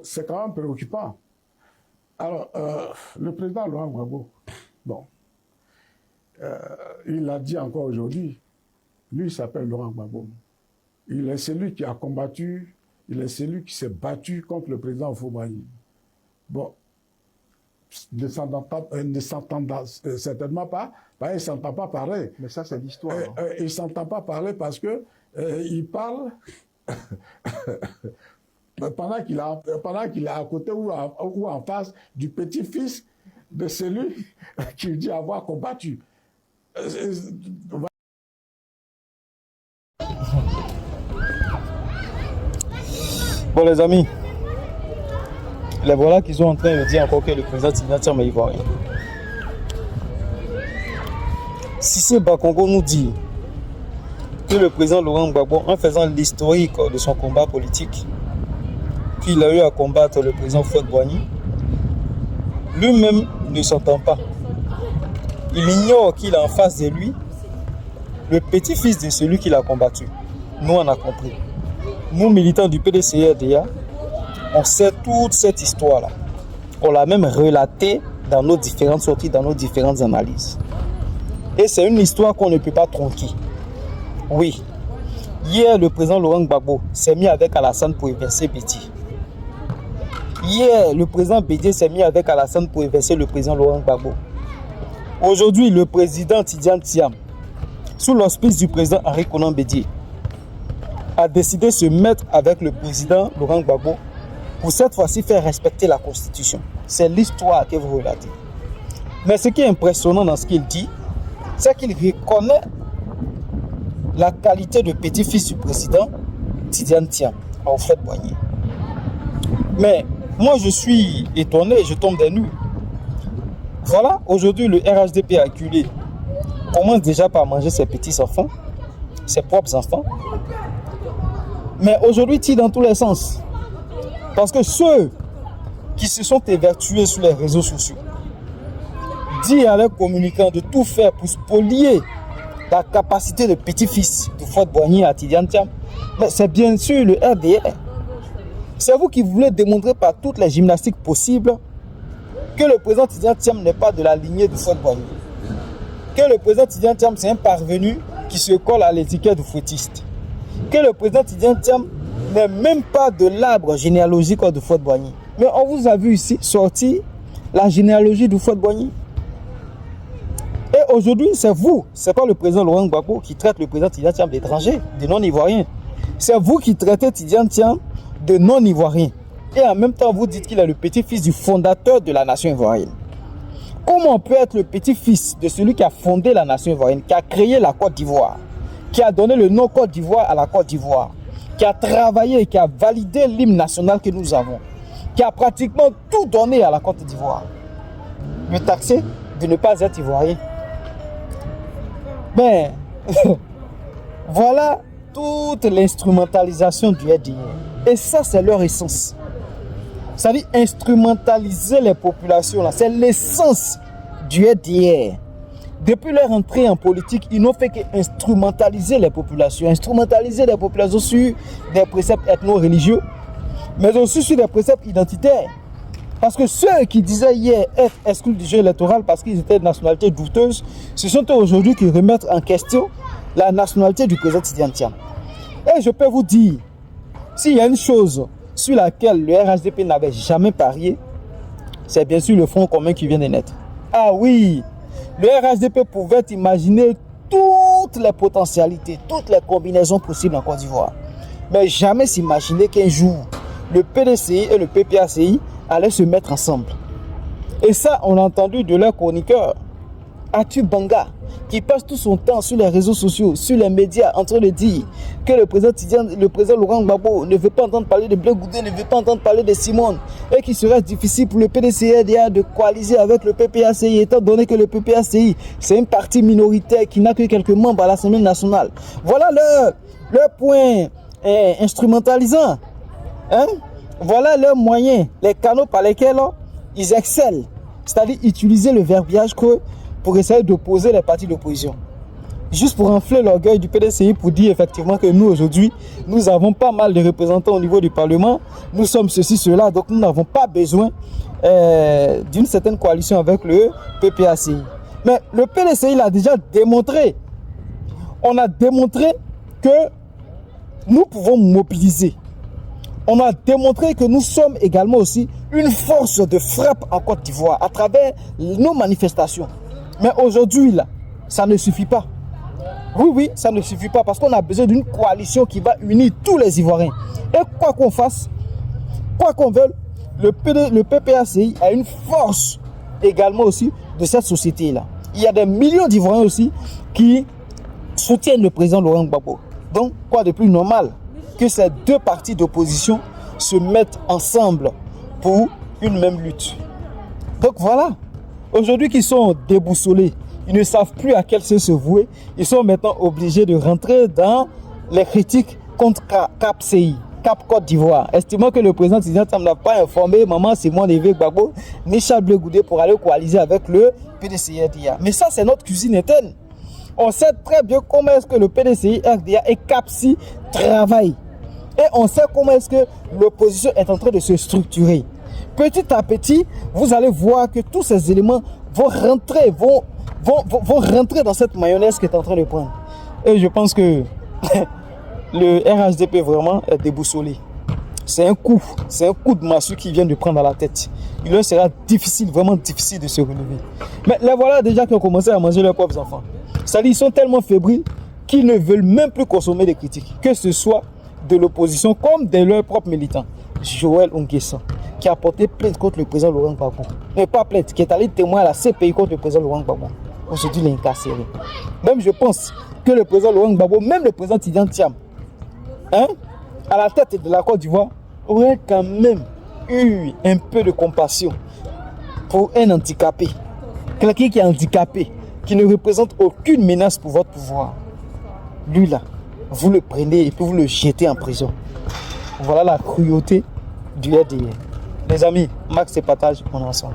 c'est quand même préoccupant. Alors, le président Laurent Gbagbo, bon, il l'a dit encore aujourd'hui, lui, il s'appelle Laurent Gbagbo. Il est celui qui a combattu, il est celui qui s'est battu contre le président Houphouët-Boigny. Bon, ne s'entendant certainement pas, il ne s'entend pas parler. Mais ça, c'est l'histoire. Il ne s'entend pas parler parce que il parle pendant qu'il est à côté ou en face du petit-fils de celui qu'il dit avoir combattu. Bon les amis, les voilà qui sont en train de dire encore que le président Tidjane Thiam est ivoirien. Cissé Bakongo nous dit que le président Laurent Gbagbo, en faisant l'historique de son combat politique, qu'il a eu à combattre le président Houphouët-Boigny, lui-même ne s'entend pas. Il ignore qu'il a en face de lui le petit-fils de celui qu'il a combattu. Nous, on a compris. Nous, militants du PDCRDA, on sait toute cette histoire-là. On l'a même relatée dans nos différentes sorties, dans nos différentes analyses. Et c'est une histoire qu'on ne peut pas tronquer. Oui. Hier, le président Laurent Gbagbo s'est mis avec Alassane pour évincer Bédié. Hier, le président Bédié s'est mis avec Alassane pour évincer le président Laurent Gbagbo. Aujourd'hui, le président Tidjane Thiam, sous l'auspice du président Henri Konan Bédié, a décidé de se mettre avec le président Laurent Gbagbo pour cette fois-ci faire respecter la Constitution. C'est l'histoire que vous relatez. Mais ce qui est impressionnant dans ce qu'il dit, c'est qu'il reconnaît la qualité de petit-fils du président Tidjane Thiam, à Houphouët-Boigny. Mais moi je suis étonné, je tombe des nues. Voilà, aujourd'hui le RHDP acculé commence déjà par manger ses petits-enfants, ses propres enfants. Mais aujourd'hui, tire dans tous les sens. Parce que ceux qui se sont évertués sur les réseaux sociaux disent à leurs communicants de tout faire pour spolier la capacité de petit-fils de Houphouët-Boigny à Tidjane Thiam. Mais c'est bien sûr le RDR. C'est vous qui voulez démontrer par toutes les gymnastiques possibles que le président Tidjane Thiam n'est pas de la lignée de Houphouët-Boigny. Que le président Tidjane Thiam, c'est un parvenu qui se colle à l'étiquette de fouettiste. Que le président Tidjane Thiam n'est même pas de l'arbre généalogique de Houphouët-Boigny. Mais on vous a vu ici sortir la généalogie de Houphouët-Boigny. Et aujourd'hui, c'est vous, c'est pas le président Laurent Gbagbo qui traite le président Tidjane Thiam d'étranger, de non-ivoirien. C'est vous qui traitez Tidjane Thiam de non-ivoirien. Et en même temps, vous dites qu'il est le petit-fils du fondateur de la nation ivoirienne. Comment on peut être le petit-fils de celui qui a fondé la nation ivoirienne, qui a créé la Côte d'Ivoire, qui a donné le nom Côte d'Ivoire à la Côte d'Ivoire, qui a travaillé et qui a validé l'hymne national que nous avons, qui a pratiquement tout donné à la Côte d'Ivoire, me taxer de ne pas être ivoirien? Ben, voilà toute l'instrumentalisation du RDR. Et ça, c'est leur essence. C'est-à-dire instrumentaliser les populations, c'est l'essence du RDR. Depuis leur entrée en politique, ils n'ont fait qu'instrumentaliser les populations sur des préceptes ethno-religieux, mais aussi sur des préceptes identitaires. Parce que ceux qui disaient hier être exclus du jeu électoral parce qu'ils étaient de nationalité douteuse, ce sont eux aujourd'hui qui remettent en question la nationalité du président Tidjane Thiam. Et je peux vous dire, s'il y a une chose sur laquelle le RHDP n'avait jamais parié, c'est bien sûr le Front commun qui vient de naître. Ah oui, le RHDP pouvait imaginer toutes les potentialités, toutes les combinaisons possibles en Côte d'Ivoire. Mais jamais s'imaginer qu'un jour, le PDCI et le PPACI allaient se mettre ensemble. Et ça, on l'a entendu de leur chroniqueur, Atu Banga, qui passe tout son temps sur les réseaux sociaux, sur les médias, en train de dire que le président Laurent Gbagbo ne veut pas entendre parler de Blé Goudé, ne veut pas entendre parler de Simone, et qu'il serait difficile pour le PDCRDA de coaliser avec le PPACI, étant donné que le PPACI, c'est une partie minoritaire qui n'a que quelques membres à l'Assemblée nationale. Voilà leur point instrumentalisant. Hein? Voilà leurs moyens, les canaux par lesquels ils excellent. C'est-à-dire utiliser le verbiage creux pour essayer d'opposer les partis d'opposition. juste pour enfler l'orgueil du PDCI, pour dire effectivement que nous aujourd'hui, nous avons pas mal de représentants au niveau du Parlement, nous sommes ceci, cela, donc nous n'avons pas besoin d'une certaine coalition avec le PPACI. Mais le PDCI l'a déjà démontré. On a démontré que nous pouvons mobiliser. On a démontré que nous sommes également aussi une force de frappe en Côte d'Ivoire à travers nos manifestations. Mais aujourd'hui, là, ça ne suffit pas. Oui, ça ne suffit pas parce qu'on a besoin d'une coalition qui va unir tous les Ivoiriens. Et quoi qu'on fasse, quoi qu'on veuille, le PPACI a une force également aussi de cette société-là. Il y a des millions d'Ivoiriens aussi qui soutiennent le président Laurent Gbagbo. Donc, quoi de plus normal que ces deux partis d'opposition se mettent ensemble pour une même lutte. Donc voilà, aujourd'hui qu'ils sont déboussolés, ils ne savent plus à quel se vouer, ils sont maintenant obligés de rentrer dans les critiques contre CAP-CI, Cap Côte d'Ivoire, estimant que le président Tidjane Thiam n'a pas informé Maman Simon Lévé Gbagbo ni Charles Blé Goudé pour aller coaliser avec le PDCI-RDA. Mais ça, c'est notre cuisine interne. On sait très bien comment est-ce que le PDCI-RDA et CAP-CI travaillent. Et on sait comment est-ce que l'opposition est en train de se structurer. Petit à petit, vous allez voir que tous ces éléments vont rentrer dans cette mayonnaise qui est en train de prendre. Et je pense que le RHDP vraiment est déboussolé. C'est un coup de massue qui vient de prendre à la tête. Il leur sera difficile, vraiment difficile de se relever. Mais les voilà déjà qui ont commencé à manger leurs propres enfants. C'est-à-dire qu'ils sont tellement fébriles qu'ils ne veulent même plus consommer des critiques, que ce soit de l'opposition comme de leurs propres militants. Joël Nguessan, qui a porté plainte contre le président Laurent Gbagbo. Mais pas plainte, qui est allé témoigner à la CPI contre le président Laurent Gbagbo. Aujourd'hui, il est incarcéré. Même je pense que le président Laurent Gbagbo, même le président Tidjane Thiam, à la tête de la Côte d'Ivoire, aurait quand même eu un peu de compassion pour un handicapé. Quelqu'un qui est handicapé, qui ne représente aucune menace pour votre pouvoir. Lui là, vous le prenez et puis vous le jetez en prison. Voilà la cruauté du RDA. Les amis, Max et Partage, on est ensemble.